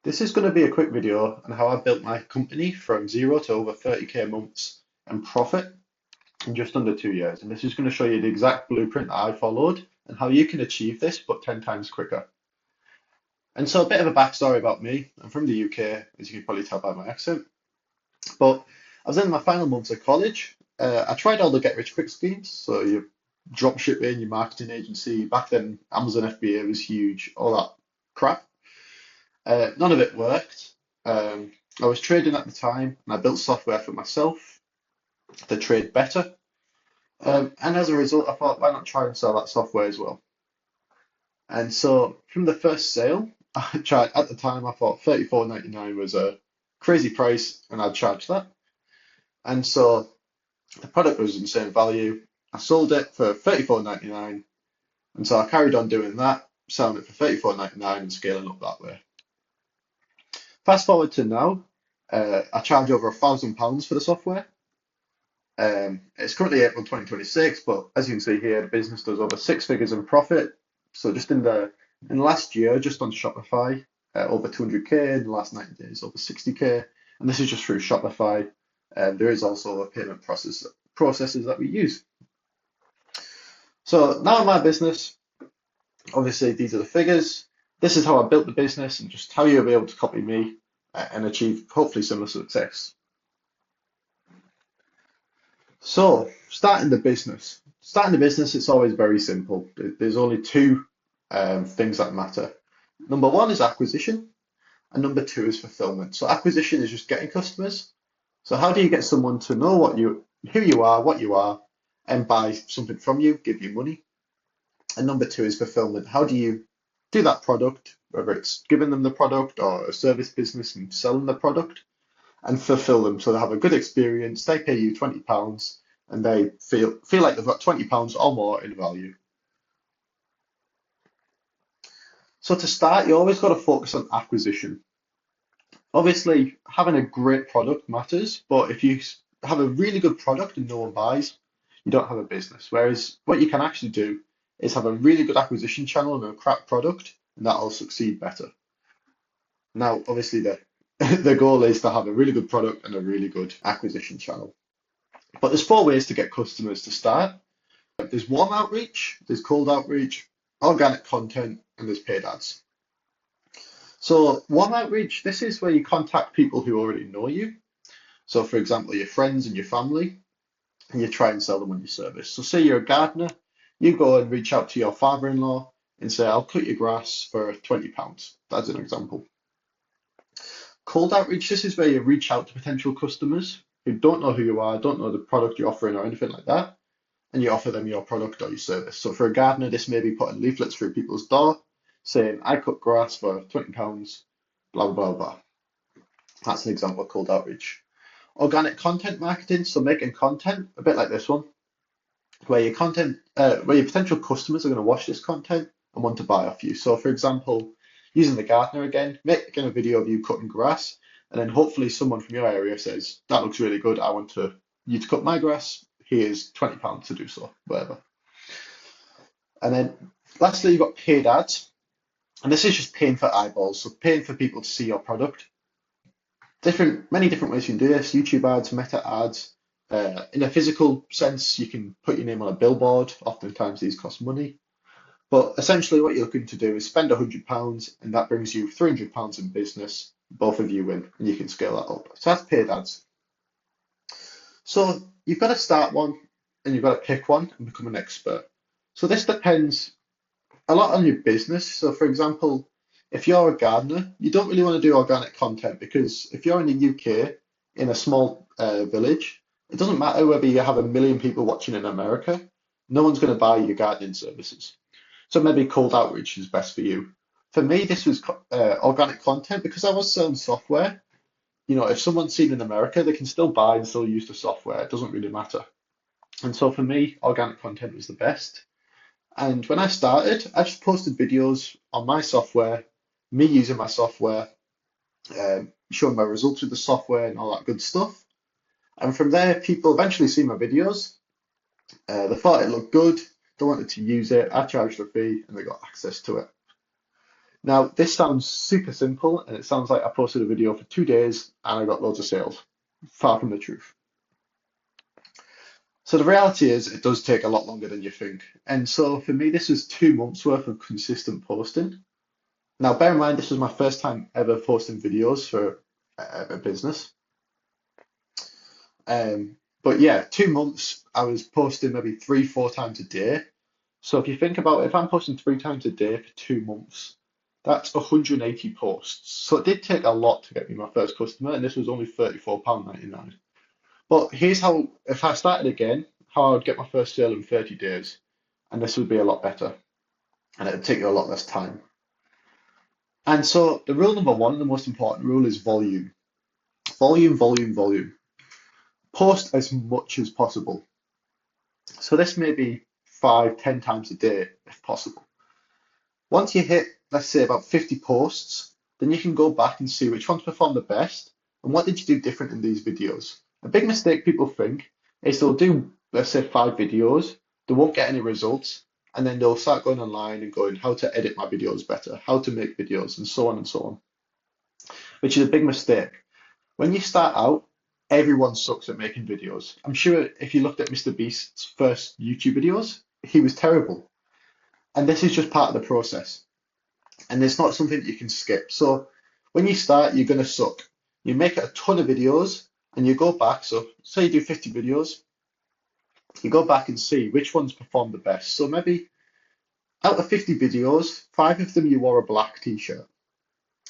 This is going to be a quick video on how I built my company from zero to over 30k months and profit in just under 2 years. And this is going to show you the exact blueprint that I followed and how you can achieve this, but 10 times quicker. And so a bit of a backstory about me. I'm from the UK, as you can probably tell by my accent. But I was in my final months of college. I tried all the get rich quick schemes. So your drop shipping, your marketing agency. Back then, Amazon FBA was huge, all that crap. None of it worked. I was trading at the time and I built software for myself to trade better. And as a result, I thought, why not try and sell that software as well? And so from the first sale, I tried at the time, I thought 34.99 was a crazy price and I'd charge that. And so the product was insane value. I sold it for 34.99. And so I carried on doing that, selling it for 34.99 and scaling up that way. Fast forward to now, I charge over £1,000 for the software. It's currently April 2026, but as you can see here, the business does over six figures in profit. So just in the last year, just on Shopify, over 200k. In the last 90 days, over 60k. And this is just through Shopify. There is also a payment processes that we use. So now in my business, obviously these are the figures. This is how I built the business and just how you'll be able to copy me and achieve hopefully similar success. So starting the business. Starting the business, it's always very simple. There's only two things that matter. Number one is acquisition, and number two is fulfillment. So acquisition is just getting customers. So how do you get someone to know who you are, what you are, and buy something from you, give you money? And number two is fulfillment. How do you do that product, whether it's giving them the product or a service business and selling the product, and fulfill them so they have a good experience. They pay you £20 and they feel like they've got £20 or more in value. So to start, you always got to focus on acquisition. Obviously, having a great product matters, but if you have a really good product and no one buys, you don't have a business. Whereas what you can actually do is have a really good acquisition channel and a crap product, and that'll succeed better. Now, obviously, the goal is to have a really good product and a really good acquisition channel. But there's four ways to get customers to start. There's warm outreach, there's cold outreach, organic content, and there's paid ads. So warm outreach, this is where you contact people who already know you. So for example, your friends and your family, and you try and sell them on your service. So say you're a gardener, you go and reach out to your father-in-law and say, I'll cut your grass for £20. That's an example. Cold outreach, this is where you reach out to potential customers who don't know who you are, don't know the product you're offering or anything like that, and you offer them your product or your service. So for a gardener, this may be putting leaflets through people's door saying, I cut grass for £20, blah, blah, blah. That's an example of cold outreach. Organic content marketing, so making content, a bit like this one, where your potential customers are going to watch this content and want to buy off you. So for example, using the gardener again, making a video of you cutting grass, and then hopefully someone from your area says, that looks really good, I want you to cut my grass, here's £20 to do so, whatever. And then lastly, you've got paid ads, and this is just paying for eyeballs, so paying for people to see your product. Many different ways you can do this, YouTube ads, meta ads. In a physical sense, you can put your name on a billboard, oftentimes these cost money. But essentially what you're looking to do is spend £100 and that brings you £300 in business. Both of you win and you can scale that up. So that's paid ads. So you've got to start one and you've got to pick one and become an expert. So this depends a lot on your business. So for example, if you're a gardener, you don't really want to do organic content because if you're in the UK in a small village, it doesn't matter whether you have 1 million people watching in America, no one's going to buy your gardening services. So maybe cold outreach is best for you. For me, this was organic content because I was selling software. You know, if someone's seen in America, they can still buy and still use the software. It doesn't really matter. And so for me, organic content was the best. And when I started, I just posted videos on my software, me using my software, showing my results with the software and all that good stuff. And from there, people eventually see my videos. They thought it looked good. They wanted to use it. I charged a fee and they got access to it. Now, this sounds super simple and it sounds like I posted a video for 2 days and I got loads of sales. Far from the truth. So the reality is it does take a lot longer than you think. And so for me, this was 2 months worth of consistent posting. Now, bear in mind, this was my first time ever posting videos for a business. But yeah, 2 months, I was posting maybe 3, 4 times a day. So if you think about it, if I'm posting 3 times a day for 2 months, that's 180 posts. So it did take a lot to get me my first customer, and this was only £34.99. But here's how, if I started again, how I would get my first sale in 30 days. And this would be a lot better, and it would take you a lot less time. And so the rule number one, the most important rule, is volume. Volume, volume, volume. Post as much as possible. So this may be 5, 10 times a day if possible. Once you hit, let's say, about 50 posts, then you can go back and see which ones perform the best and what did you do different in these videos. A big mistake people think is they'll do, let's say, 5 videos, they won't get any results, and then they'll start going online and going how to edit my videos better, how to make videos, and so on and so on, which is a big mistake. When you start out, everyone sucks at making videos. I'm sure if you looked at Mr. Beast's first YouTube videos, he was terrible. And this is just part of the process. And it's not something that you can skip. So when you start, you're going to suck. You make a ton of videos and you go back. So say you do 50 videos, you go back and see which ones perform the best. So maybe out of 50 videos, 5 of them you wore a black t-shirt.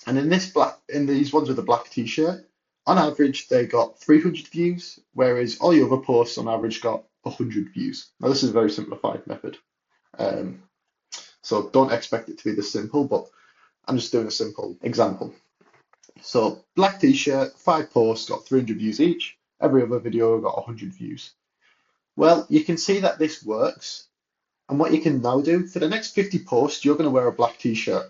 And in these ones with a black t-shirt, on average, they got 300 views, whereas all your other posts on average got 100 views. Now, this is a very simplified method. Um, so don't expect it to be this simple, but I'm just doing a simple example. So black t-shirt, 5 posts got 300 views each. Every other video got 100 views. Well, you can see that this works. And what you can now do, for the next 50 posts, you're going to wear a black t-shirt.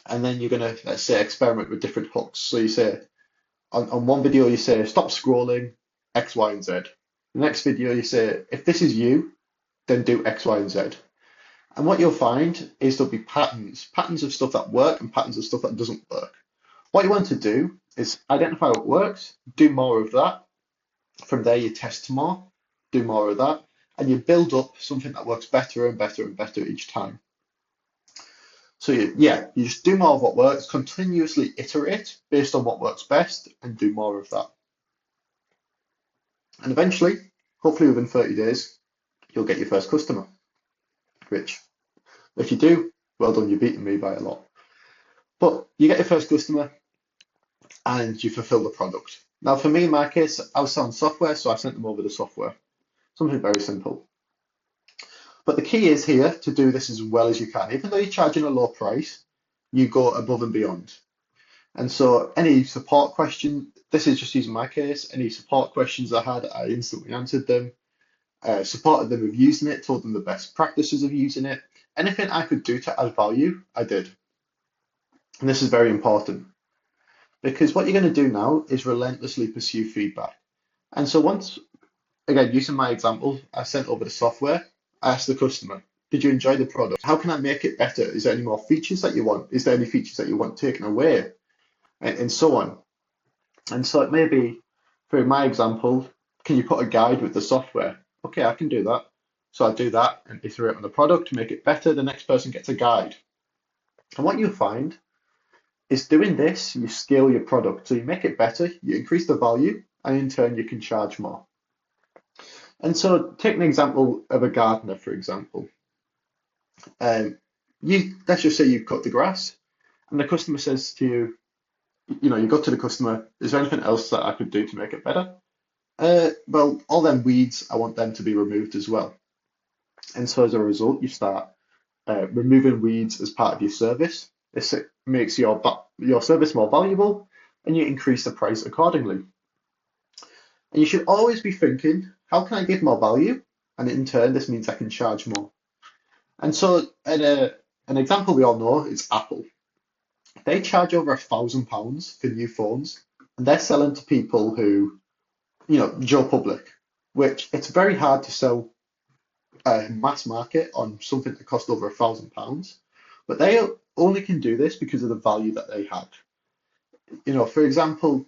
And then you're going to, let's say, experiment with different hooks. So you say, on one video, you say, stop scrolling, X, Y, and Z. The next video, you say, if this is you, then do X, Y, and Z. And what you'll find is there'll be patterns of stuff that work and patterns of stuff that doesn't work. What you want to do is identify what works, do more of that. From there, you test more, do more of that, and you build up something that works better and better and better each time. So you just do more of what works, continuously iterate based on what works best, and do more of that. And eventually, hopefully within 30 days, you'll get your first customer. Which, if you do, well done, you're beating me by a lot. But you get your first customer and you fulfill the product. Now, for me, in my case, I was selling software, so I sent them over the software. Something very simple. But the key is here to do this as well as you can. Even though you're charging a low price, you go above and beyond. And so any support question, this is just using my case, any support questions I had, I instantly answered them, supported them with using it, told them the best practices of using it. Anything I could do to add value, I did. And this is very important because what you're going to do now is relentlessly pursue feedback. And so once, again, using my example, I sent over the software, I asked the customer, did you enjoy the product? How can I make it better? Is there any more features that you want? Is there any features that you want taken away? And so on. And so it may be, for my example, can you put a guide with the software? Okay, I can do that. So I do that and iterate on the product to make it better. The next person gets a guide. And what you'll find is doing this, you scale your product. So you make it better, you increase the value, and in turn you can charge more. And so take an example of a gardener, for example. Let's just say you cut the grass and the customer says to you, you go to the customer, is there anything else that I could do to make it better? Well, all them weeds, I want them to be removed as well. And so as a result, you start removing weeds as part of your service. This makes your service more valuable and you increase the price accordingly. And you should always be thinking, how can I give more value? And in turn, this means I can charge more. And so an example we all know is Apple. They charge over £1,000 for new phones, and they're selling to people who, Joe Public, which it's very hard to sell mass market on something that costs over £1,000. But they only can do this because of the value that they have. For example,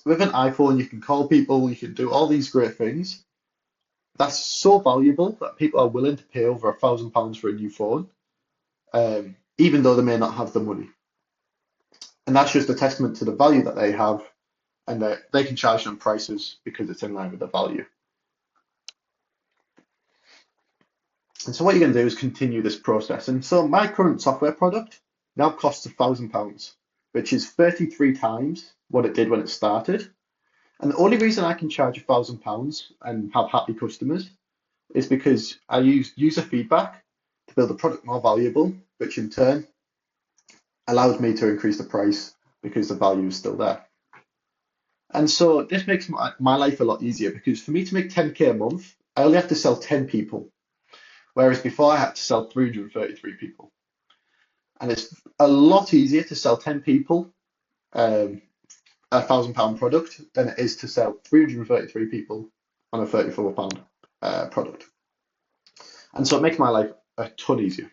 with an iPhone, you can call people, you can do all these great things. That's so valuable that people are willing to pay over £1,000 for a new phone, even though they may not have the money. And that's just a testament to the value that they have, and that they can charge them prices because it's in line with the value. And so what you're going to do is continue this process. And so my current software product now costs £1,000, which is 33 times what it did when it started. And the only reason I can charge £1,000 and have happy customers is because I use user feedback to build the product more valuable, which in turn allows me to increase the price because the value is still there. And so this makes my life a lot easier, because for me to make 10k a month, I only have to sell 10 people, whereas before I had to sell 333 people. And it's a lot easier to sell 10 people a £1,000 product than it is to sell 333 people on a £34 product. And so it makes my life a ton easier.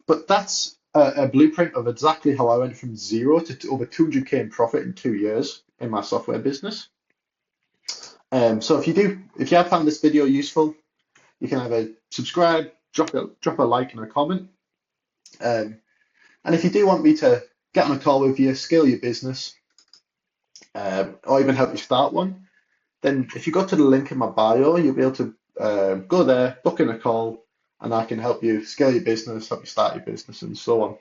But that's a blueprint of exactly how I went from zero to over 200k in profit in 2 years in my software business. So if you have found this video useful, you can either subscribe, drop a like and a comment. And if you do want me to get on a call with you, scale your business, or even help you start one, then if you go to the link in my bio, you'll be able to go there, book in a call, and I can help you scale your business, help you start your business, and so on.